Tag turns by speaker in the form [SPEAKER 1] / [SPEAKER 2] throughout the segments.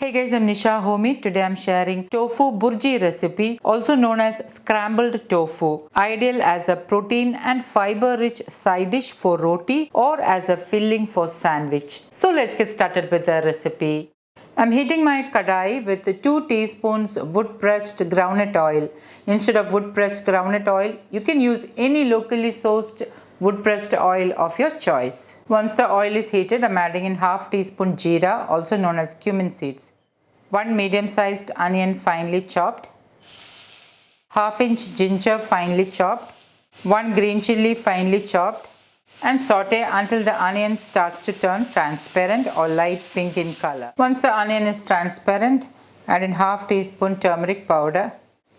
[SPEAKER 1] Hey guys, I'm Nisa Homey. Today I'm sharing Tofu Bhurji recipe, also known as scrambled tofu, ideal as a protein and fiber rich side dish for roti or as a filling for sandwich. So let's get started with the recipe. I'm heating my kadai with 2 teaspoons wood pressed groundnut oil. Instead of wood pressed groundnut oil, you can use any locally sourced wood pressed oil of your choice. Once the oil is heated, I'm adding in half teaspoon jeera, also known as cumin seeds, 1 medium sized onion finely chopped, half inch ginger finely chopped, 1 green chilli finely chopped, and saute until the onion starts to turn transparent or light pink in color. Once the onion is transparent, add in half teaspoon turmeric powder,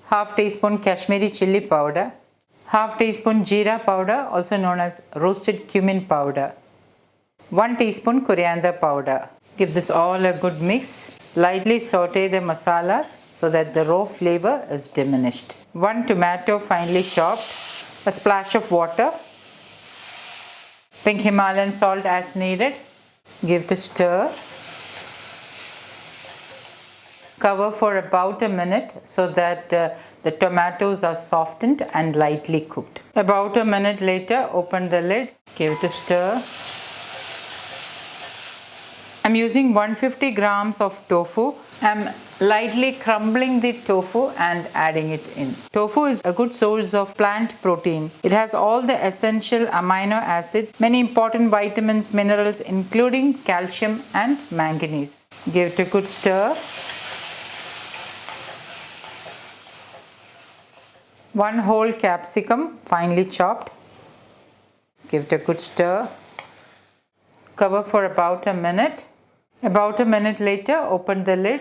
[SPEAKER 1] half teaspoon Kashmiri chilli powder, half teaspoon jeera powder, also known as roasted cumin powder, 1 teaspoon coriander powder. Give this all a good mix. Lightly saute the masalas so that the raw flavor is diminished. 1 tomato finely chopped, a splash of water, pink Himalayan salt as needed. Give it a stir. Cover for about a minute so that the tomatoes are softened and lightly cooked. About a minute later, open the lid, give it a stir. I'm using 150 grams of tofu. I'm lightly crumbling the tofu and adding it in. Tofu is a good source of plant protein. It has all the essential amino acids, many important vitamins, minerals, including calcium and manganese. Give it a good stir. 1 whole capsicum finely chopped. Give it a good stir. Cover for about a minute. About a minute later, open the lid.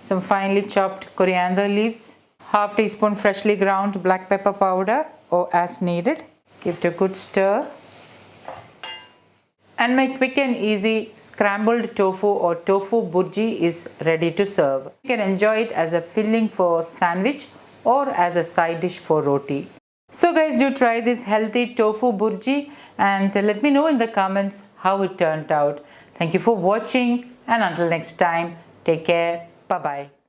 [SPEAKER 1] Some finely chopped coriander leaves, half teaspoon freshly ground black pepper powder or as needed. Give it a good stir. And my quick and easy scrambled tofu or tofu bhurji is ready to serve. You can enjoy it as a filling for sandwich or as a side dish for roti. So guys, do try this healthy tofu bhurji and let me know in the comments how it turned out. Thank you for watching and until next time, take care. Bye-bye.